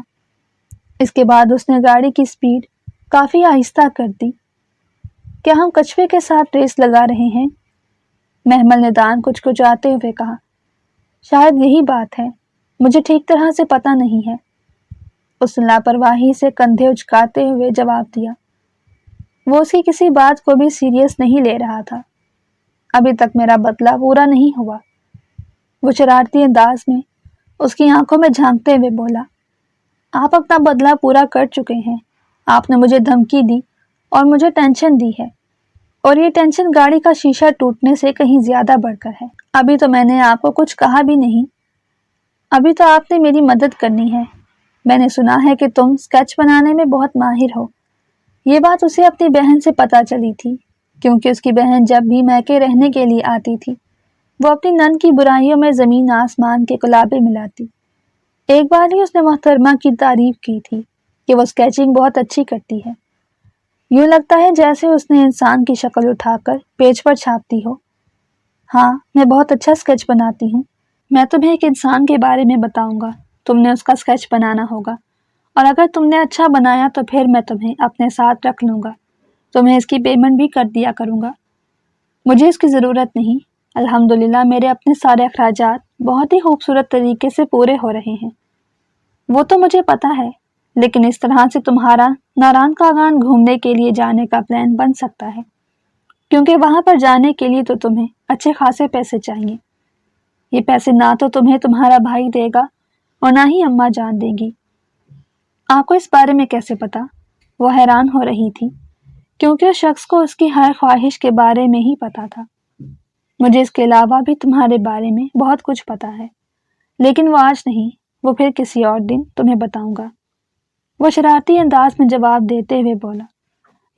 اس کے بعد اس نے گاڑی کی سپیڈ کافی آہستہ کر دی۔ کیا ہم کچھوے کے ساتھ ریس لگا رہے ہیں؟ محمل نے دان کچکچاتے ہوئے کہا۔ شاید یہی بات ہے، مجھے ٹھیک طرح سے پتہ نہیں ہے۔ اس نے لاپرواہی سے کندھے اچکاتے ہوئے جواب دیا۔ وہ اس کی کسی بات کو بھی سیریس نہیں لے رہا تھا۔ ابھی تک میرا بدلہ پورا نہیں ہوا، وہ شرارتی انداز میں اس کی آنکھوں میں جھانکتے ہوئے بولا۔ آپ اپنا بدلہ پورا کر چکے ہیں۔ آپ نے مجھے دھمکی دی اور مجھے ٹینشن دی ہے، اور یہ ٹینشن گاڑی کا شیشہ ٹوٹنے سے کہیں زیادہ بڑھ کر ہے۔ ابھی تو میں نے آپ کو کچھ کہا بھی نہیں، ابھی تو آپ نے میری مدد کرنی ہے۔ میں نے سنا ہے کہ تم اسکیچ بنانے میں بہت ماہر ہو۔ یہ بات اسے اپنی بہن سے پتہ چلی تھی، کیونکہ اس کی بہن جب بھی میکے رہنے کے لیے آتی تھی وہ اپنی نن کی برائیوں میں زمین آسمان کے قلابے ملاتی۔ ایک بار ہی اس نے محترمہ کی تعریف کی تھی کہ وہ اسکیچنگ بہت اچھی کرتی ہے، یوں لگتا ہے جیسے اس نے انسان کی شکل اٹھا کر پیج پر چھاپتی ہو۔ ہاں، میں بہت اچھا اسکیچ بناتی ہوں۔ میں تمہیں ایک انسان کے بارے میں بتاؤں گا، تم نے اس کا اسکیچ بنانا ہوگا، اور اگر تم نے اچھا بنایا تو پھر میں تمہیں اپنے ساتھ رکھ لوں گا، تمہیں اس کی پیمنٹ بھی کر دیا کروں گا۔ مجھے اس کی ضرورت نہیں، الحمدللہ میرے اپنے سارے اخراجات بہت ہی خوبصورت طریقے سے پورے ہو رہے ہیں۔ وہ تو مجھے پتا ہے، لیکن اس طرح سے تمہارا ناران کاغان گھومنے کے لیے جانے کا پلان بن سکتا ہے، کیونکہ وہاں پر جانے کے لیے تو تمہیں اچھے خاصے پیسے چاہیے۔ یہ پیسے نہ تو تمہیں تمہارا بھائی دے گا اور نہ ہی اماں جان دے گی۔ آپ کو اس بارے میں کیسے پتا؟ وہ حیران ہو رہی تھی، کیونکہ اس شخص کو اس کی ہر خواہش کے بارے میں ہی پتا تھا۔ مجھے اس کے علاوہ بھی تمہارے بارے میں بہت کچھ پتا ہے، لیکن وہ آج نہیں، وہ پھر کسی اور دن تمہیں بتاؤں گا، وہ شرارتی انداز میں جواب دیتے ہوئے بولا۔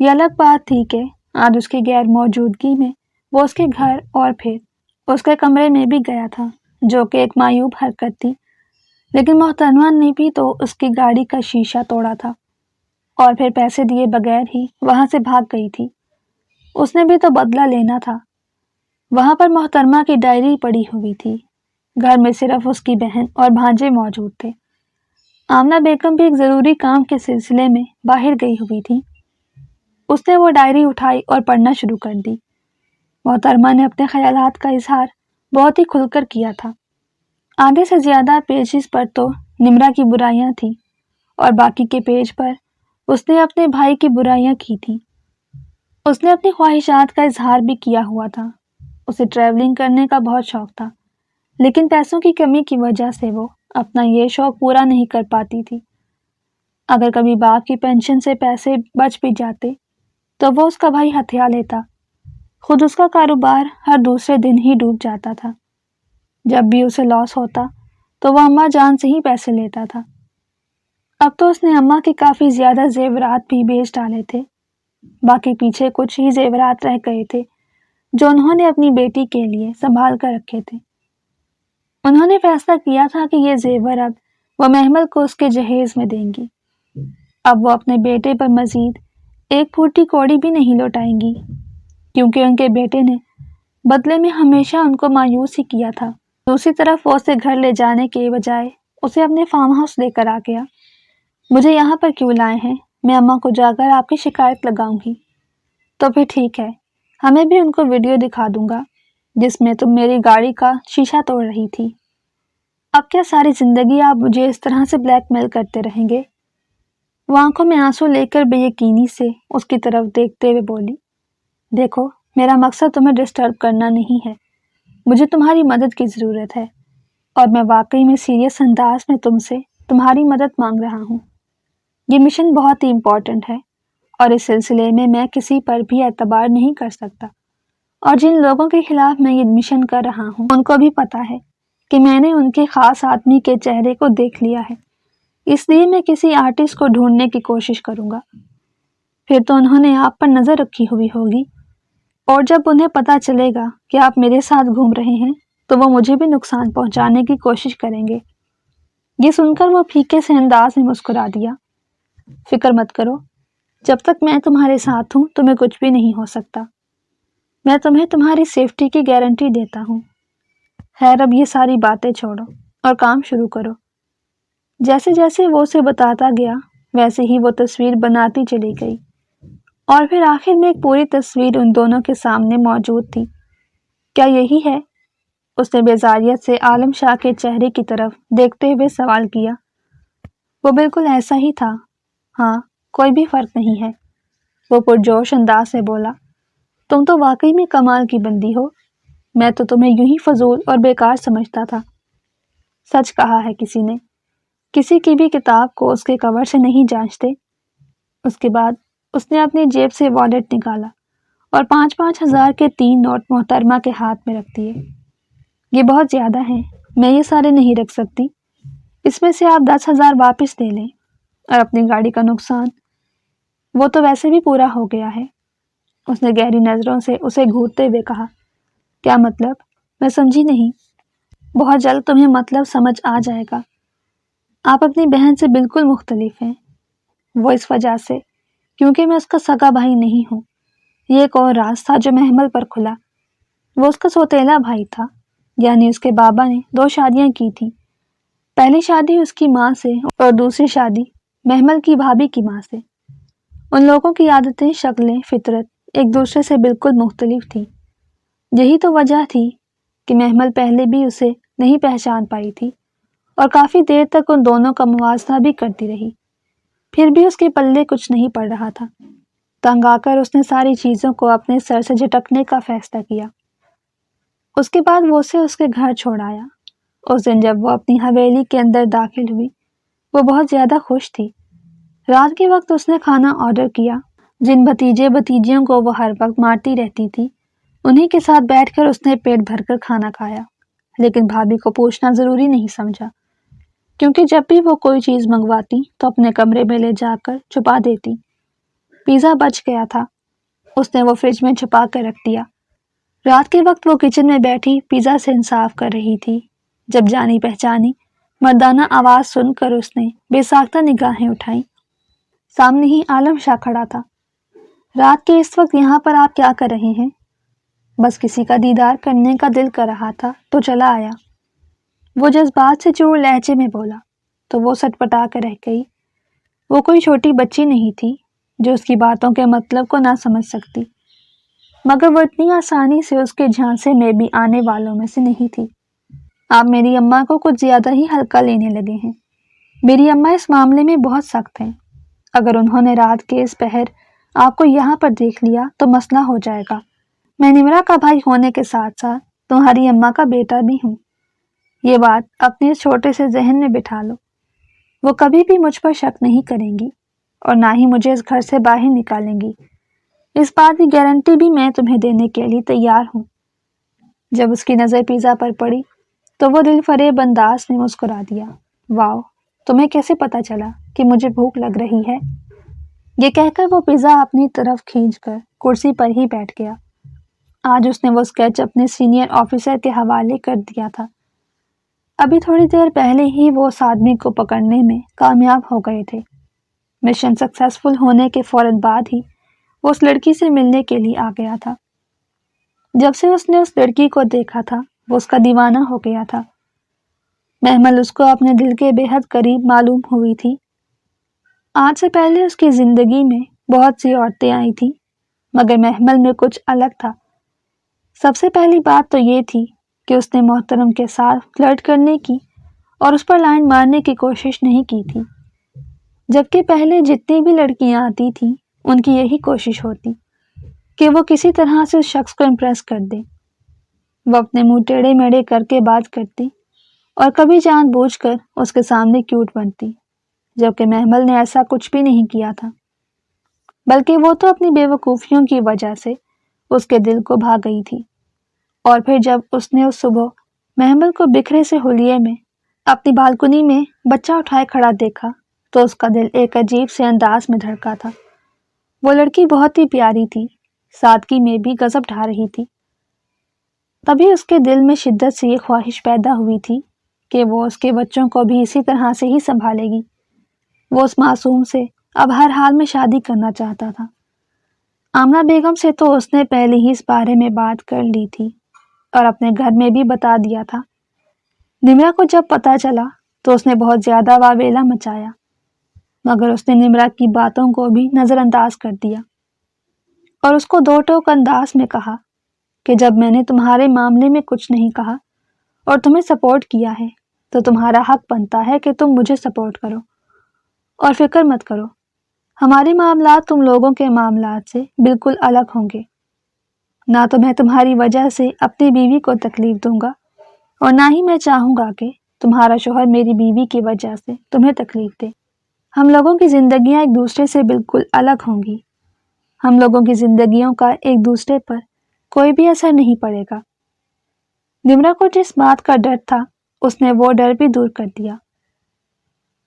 یہ الگ بات تھی کہ آج اس کی غیر موجودگی میں وہ اس کے گھر اور پھر اس کے کمرے میں بھی گیا تھا، جو کہ ایک معیوب حرکت تھی، لیکن محترمہ نے بھی تو اس کی گاڑی کا شیشہ توڑا تھا اور پھر پیسے دیے بغیر ہی وہاں سے بھاگ گئی تھی۔ اس نے بھی تو بدلہ لینا تھا۔ وہاں پر محترمہ کی ڈائری پڑی ہوئی تھی۔ گھر میں صرف اس کی بہن اور بھانجے موجود تھے۔ آمنہ بیگم بھی ایک ضروری کام کے سلسلے میں باہر گئی ہوئی تھی۔ اس نے وہ ڈائری اٹھائی اور پڑھنا شروع کر دی۔ محترمہ نے اپنے خیالات کا اظہار بہت ہی کھل کر کیا تھا۔ آدھے سے زیادہ پیجز پر تو نمرہ کی برائیاں تھیں اور باقی کے پیج پر اس نے اپنے بھائی کی برائیاں کی تھیں۔ اس نے اپنی خواہشات کا اظہار بھی کیا ہوا تھا۔ اسے ٹریولنگ کرنے کا بہت شوق تھا، لیکن پیسوں کی کمی کی وجہ سے وہ اپنا یہ شوق پورا نہیں کر پاتی تھی۔ اگر کبھی باپ کی پینشن سے پیسے بچ بھی جاتے تو وہ اس کا بھائی ہتھیا لیتا۔ خود اس کا کاروبار ہر دوسرے دن ہی ڈوب جاتا تھا۔ جب بھی اسے لاس ہوتا تو وہ اماں جان سے ہی پیسے لیتا تھا۔ اب تو اس نے اماں کے کافی زیادہ زیورات بھی بیچ ڈالے تھے۔ باقی پیچھے کچھ ہی زیورات رہ گئے تھے جو انہوں نے اپنی بیٹی کے لیے سنبھال کر رکھے تھے۔ انہوں نے فیصلہ کیا تھا کہ یہ زیور اب وہ محمل کو اس کے جہیز میں دیں گی۔ اب وہ اپنے بیٹے پر مزید ایک پھوٹی کوڑی بھی نہیں لوٹائیں گی، کیونکہ ان کے بیٹے نے بدلے میں ہمیشہ ان کو مایوس ہی کیا تھا۔ دوسری طرف وہ اسے گھر لے جانے کے بجائے اسے اپنے فارم ہاؤس لے کر آ گیا۔ مجھے یہاں پر کیوں لائے ہیں؟ میں اماں کو جا کر آپ کی شکایت لگاؤں گی۔ تو پھر ٹھیک ہے، ہمیں بھی ان کو ویڈیو دکھا دوں گا جس میں تم میری گاڑی کا شیشہ توڑ رہی تھی۔ اب کیا ساری زندگی آپ مجھے اس طرح سے بلیک میل کرتے رہیں گے؟ وہ آنکھوں میں آنسو لے کر بے یقینی سے اس کی طرف دیکھتے ہوئے بولی، دیکھو، میرا مقصد تمہیں ڈسٹرب کرنا نہیں ہے۔ مجھے تمہاری مدد کی ضرورت ہے اور میں واقعی میں سیریس انداز میں تم سے تمہاری مدد مانگ رہا ہوں۔ یہ مشن بہت ہی امپورٹنٹ ہے اور اس سلسلے میں کسی پر بھی اعتبار نہیں کر سکتا، اور جن لوگوں کے خلاف میں یہ مشن کر رہا ہوں ان کو بھی پتا ہے کہ میں نے ان کے خاص آدمی کے چہرے کو دیکھ لیا ہے، اس لیے میں کسی آرٹسٹ کو ڈھونڈنے کی کوشش کروں گا۔ پھر تو انہوں نے آپ پر نظر رکھی ہوئی ہوگی، اور جب انہیں پتہ چلے گا کہ آپ میرے ساتھ گھوم رہے ہیں تو وہ مجھے بھی نقصان پہنچانے کی کوشش کریں گے۔ یہ سن کر وہ پھیکے سے انداز میں مسکرا دیا۔ فکر مت کرو، جب تک میں تمہارے ساتھ ہوں تمہیں کچھ بھی نہیں ہو سکتا۔ میں تمہیں تمہاری سیفٹی کی گارنٹی دیتا ہوں۔ خیر، اب یہ ساری باتیں چھوڑو اور کام شروع کرو۔ جیسے جیسے وہ اسے بتاتا گیا ویسے ہی وہ تصویر بناتی چلی گئی، اور پھر آخر میں ایک پوری تصویر ان دونوں کے سامنے موجود تھی۔ کیا یہی ہے؟ اس نے بیزاریت سے عالم شاہ کے چہرے کی طرف دیکھتے ہوئے سوال کیا۔ وہ بالکل ایسا ہی تھا، ہاں، کوئی بھی فرق نہیں ہے، وہ پرجوش انداز سے بولا۔ تم تو واقعی میں کمال کی بندی ہو، میں تو تمہیں یوں ہی فضول اور بیکار سمجھتا تھا۔ سچ کہا ہے کسی نے، کسی کی بھی کتاب کو اس کے کور سے نہیں جانچتے۔ اس کے بعد اس نے اپنی جیب سے والیٹ نکالا اور 5,000 کے 3 نوٹ محترمہ کے ہاتھ میں رکھ دیے۔ یہ بہت زیادہ ہیں، میں یہ سارے نہیں رکھ سکتی، اس میں سے آپ 10,000 واپس لے لیں، اور اپنی گاڑی کا نقصان وہ تو ویسے بھی پورا ہو گیا ہے۔ اس نے گہری نظروں سے اسے گھورتے ہوئے کہا۔ کیا مطلب؟ میں سمجھی نہیں۔ بہت جلد تمہیں مطلب سمجھ آ جائے گا۔ آپ اپنی بہن سے بالکل مختلف ہیں، وہ اس وجہ سے کیونکہ میں اس کا سگا بھائی نہیں ہوں۔ یہ ایک اور راز تھا جو محمل پر کھلا۔ وہ اس کا سوتیلا بھائی تھا، یعنی اس کے بابا نے 2 شادیاں کی تھیں، پہلی شادی اس کی ماں سے اور دوسری شادی محمل کی بھابھی کی ماں سے۔ ان لوگوں کی عادتیں، شکلیں، فطرت ایک دوسرے سے بالکل مختلف تھی۔ یہی تو وجہ تھی کہ محمل پہلے بھی اسے نہیں پہچان پائی تھی اور کافی دیر تک ان دونوں کا موازنہ بھی کرتی رہی، پھر بھی اس کے پلے کچھ نہیں پڑ رہا تھا۔ تنگ آ کر اس نے ساری چیزوں کو اپنے سر سے جھٹکنے کا فیصلہ کیا۔ اس کے بعد وہ اسے اس کے گھر چھوڑ آیا۔ اس دن جب وہ اپنی حویلی کے اندر داخل ہوئی وہ بہت زیادہ خوش تھی۔ رات کے وقت اس نے کھانا آرڈر کیا۔ جن بھتیجے بھتیجیوں کو وہ ہر وقت مارتی رہتی تھی انہی کے ساتھ بیٹھ کر اس نے پیٹ بھر کر کھانا کھایا، لیکن بھابھی کو پوچھنا ضروری نہیں سمجھا، کیونکہ جب بھی وہ کوئی چیز منگواتی تو اپنے کمرے میں لے جا کر چھپا دیتی۔ پیزا بچ گیا تھا، اس نے وہ فریج میں چھپا کر رکھ دیا۔ رات کے وقت وہ کچن میں بیٹھی پیزا سے انصاف کر رہی تھی جب جانی پہچانی مردانہ آواز سن کر اس نے بے ساختہ نگاہیں اٹھائیں۔ سامنے ہی عالم شاہ کھڑا تھا۔ رات کے اس وقت یہاں پر آپ کیا کر رہے ہیں؟ بس کسی کا دیدار کرنے کا دل کر رہا تھا تو چلا آیا، وہ جذبات سے چور لہجے میں بولا تو وہ سٹ پٹا کر رہ گئی۔ وہ کوئی چھوٹی بچی نہیں تھی جو اس کی باتوں کے مطلب کو نہ سمجھ سکتی، مگر وہ اتنی آسانی سے اس کے جھانسے میں بھی آنے والوں میں سے نہیں تھی۔ آپ میری اماں کو کچھ زیادہ ہی ہلکا لینے لگے ہیں۔ میری اماں اس معاملے میں بہت سخت ہیں۔ اگر انہوں نے رات کے اس پہر آپ کو یہاں پر دیکھ لیا تو مسئلہ ہو جائے گا۔ میں نمرا کا بھائی ہونے کے ساتھ ساتھ تمہاری اماں کا بیٹا بھی ہوں، یہ بات اپنے اس چھوٹے سے ذہن میں بٹھا لو۔ وہ کبھی بھی مجھ پر شک نہیں کریں گی اور نہ ہی مجھے اس گھر سے باہر نکالیں گی، اس بات کی گارنٹی بھی میں تمہیں دینے کے لیے تیار ہوں۔ جب اس کی نظر پیزا پر پڑی تو وہ دل فریب انداز میں مسکرا دیا۔ واو، تمہیں کیسے پتا چلا کہ مجھے بھوک لگ رہی ہے؟ یہ کہہ کر وہ پیزا اپنی طرف کھینچ کر کرسی پر ہی بیٹھ گیا۔ آج اس نے وہ اسکیچ اپنے سینئر آفیسر کے حوالے کر دیا تھا۔ ابھی تھوڑی دیر پہلے ہی وہ اس آدمی کو پکڑنے میں کامیاب ہو گئے تھے۔ مشن سکسیسفل ہونے کے فوراً بعد ہی وہ اس لڑکی سے ملنے کے لیے آ گیا تھا۔ جب سے اس نے اس لڑکی کو دیکھا تھا وہ اس کا دیوانہ ہو گیا تھا۔ محمل اس کو اپنے دل کے بے حد قریب معلوم ہوئی تھی۔ آج سے پہلے اس کی زندگی میں بہت سی عورتیں آئی تھیں، مگر محمل میں کچھ الگ تھا۔ سب سے پہلی بات تو یہ تھی کہ اس نے محترم کے ساتھ فلرٹ کرنے کی اور اس پر لائن مارنے کی کوشش نہیں کی تھی، جبکہ پہلے جتنی بھی لڑکیاں آتی تھیں ان کی یہی کوشش ہوتی کہ وہ کسی طرح سے اس شخص کو امپریس کر دے۔ وہ اپنے منہ ٹیڑھے میڑھے کر کے بات کرتی اور کبھی جان بوجھ کر اس کے سامنے کیوٹ بنتی، جبکہ محمل نے ایسا کچھ بھی نہیں کیا تھا، بلکہ وہ تو اپنی بے وقوفیوں کی وجہ سے اس کے دل کو بھا گئی تھی۔ اور پھر جب اس نے اس صبح محمل کو بکھرے سے حلیے میں اپنی بالکنی میں بچہ اٹھائے کھڑا دیکھا تو اس کا دل ایک عجیب سے انداز میں دھڑکا تھا۔ وہ لڑکی بہت ہی پیاری تھی، سادگی میں بھی غضب ڈھا رہی تھی۔ تبھی اس کے دل میں شدت سے یہ خواہش پیدا ہوئی تھی کہ وہ اس کے بچوں کو بھی اسی طرح سے ہی سنبھالے گی۔ وہ اس معصوم سے اب ہر حال میں شادی کرنا چاہتا تھا۔ آمنہ بیگم سے تو اس نے پہلے ہی اس بارے میں بات کر لی تھی اور اپنے گھر میں بھی بتا دیا تھا۔ نمرا کو جب پتہ چلا تو اس نے بہت زیادہ واویلا مچایا، مگر اس نے نمرا کی باتوں کو بھی نظر انداز کر دیا اور اس کو دو ٹوک انداز میں کہا کہ جب میں نے تمہارے معاملے میں کچھ نہیں کہا اور تمہیں سپورٹ کیا ہے تو تمہارا حق بنتا ہے کہ تم مجھے سپورٹ کرو، اور فکر مت کرو، ہمارے معاملات تم لوگوں کے معاملات سے بالکل الگ ہوں گے۔ نہ تو میں تمہاری وجہ سے اپنی بیوی کو تکلیف دوں گا اور نہ ہی میں چاہوں گا کہ تمہارا شوہر میری بیوی کی وجہ سے تمہیں تکلیف دے۔ ہم لوگوں کی زندگیاں ایک دوسرے سے بالکل الگ ہوں گی۔ ہم لوگوں کی زندگیوں کا ایک دوسرے پر کوئی بھی اثر نہیں پڑے گا۔ نمرا کو جس بات کا ڈر تھا اس نے وہ ڈر بھی دور کر دیا۔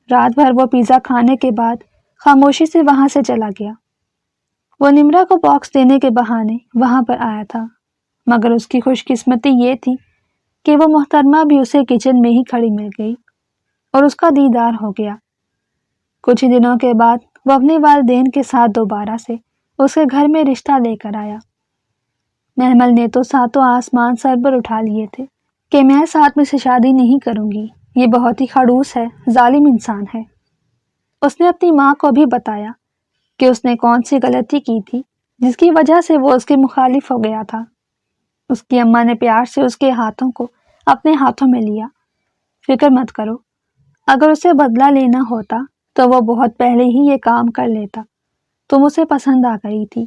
رات بھر وہ پیزا کھانے کے بعد خاموشی سے وہاں سے چلا گیا۔ وہ نمرا کو باکس دینے کے بہانے وہاں پر آیا تھا، مگر اس کی خوش قسمتی یہ تھی کہ وہ محترمہ بھی اسے کچن میں ہی کھڑی مل گئی اور اس کا دیدار ہو گیا۔ کچھ ہی دنوں کے بعد وہ اپنے والدین کے ساتھ دوبارہ سے اس کے گھر میں رشتہ لے کر آیا۔ محمل نے تو ساتوں آسمان سر پر اٹھا لیے تھے کہ میں اس آدمی سے شادی نہیں کروں گی، یہ بہت ہی خڑوس ہے، ظالم انسان ہے۔ اس نے اپنی ماں کو بھی بتایا کہ اس نے کون سی غلطی کی تھی جس کی وجہ سے وہ اس کے مخالف ہو گیا تھا۔ اس کی اماں نے پیار سے اس کے ہاتھوں کو اپنے ہاتھوں میں لیا۔ فکر مت کرو، اگر اسے بدلہ لینا ہوتا تو وہ بہت پہلے ہی یہ کام کر لیتا۔ تم اسے پسند آ گئی تھی،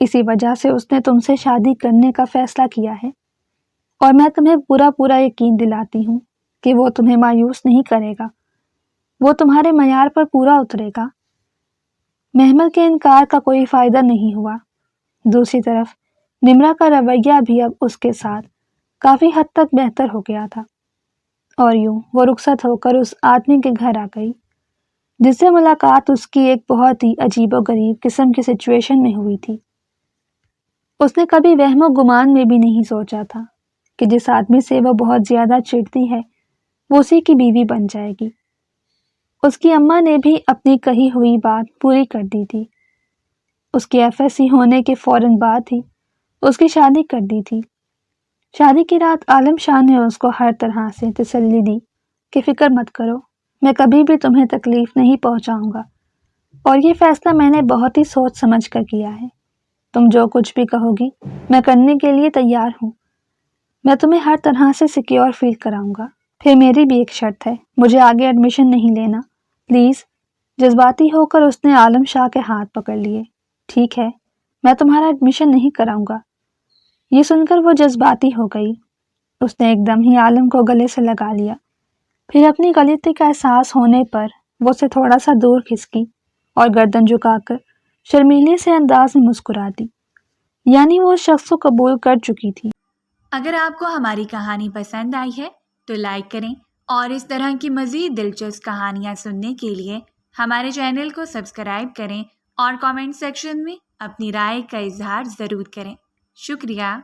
اسی وجہ سے اس نے تم سے شادی کرنے کا فیصلہ کیا ہے، اور میں تمہیں پورا یقین دلاتی ہوں کہ وہ تمہیں مایوس نہیں کرے گا، وہ تمہارے معیار پر پورا اترے گا۔ محمل کے انکار کا کوئی فائدہ نہیں ہوا۔ دوسری طرف نمرا کا رویہ بھی اب اس کے ساتھ کافی حد تک بہتر ہو گیا تھا، اور یوں وہ رخصت ہو کر اس آدمی کے گھر آ گئی جس سے ملاقات اس کی ایک بہت ہی عجیب و غریب قسم کی سچویشن میں ہوئی تھی۔ اس نے کبھی وہم و گمان میں بھی نہیں سوچا تھا کہ جس آدمی سے وہ بہت زیادہ چڑھتی ہے وہ اسی کی بیوی بن جائے گی۔ اس کی اماں نے بھی اپنی کہی ہوئی بات پوری کر دی تھی۔ اس کی FSC ہونے کے فوراً بعد ہی اس کی شادی کر دی تھی۔ شادی کی رات عالم شاہ نے اس کو ہر طرح سے تسلی دی کہ فکر مت کرو، میں کبھی بھی تمہیں تکلیف نہیں پہنچاؤں گا، اور یہ فیصلہ میں نے بہت ہی سوچ سمجھ کر کیا ہے۔ تم جو کچھ بھی کہو گی میں کرنے کے لیے تیار ہوں۔ میں تمہیں ہر طرح سے سیکیور فیل کراؤں گا۔ پھر میری بھی ایک شرط ہے، مجھے آگے ایڈمیشن نہیں لینا، پلیز۔ جذباتی ہو کر اس نے عالم شاہ کے ہاتھ پکڑ لیے۔ ٹھیک ہے، میں تمہارا ایڈمیشن نہیں کراؤں گا۔ یہ سن کر وہ جذباتی ہو گئی۔ اس نے ایک دم ہی عالم کو گلے سے لگا لیا۔ پھر اپنی غلطی کا احساس ہونے پر وہ اسے تھوڑا سا دور کھسکی اور گردن جھکا کر شرمیلے سے انداز میں مسکرا دی، یعنی وہ اس شخص کو قبول کر چکی تھی۔ اگر آپ کو ہماری کہانی پسند آئی ہے تو لائک کریں، اور اس طرح کی مزید دلچسپ کہانیاں سننے کے لیے ہمارے چینل کو سبسکرائب کریں اور کامنٹ سیکشن میں اپنی رائے کا اظہار ضرور کریں۔ شکریہ۔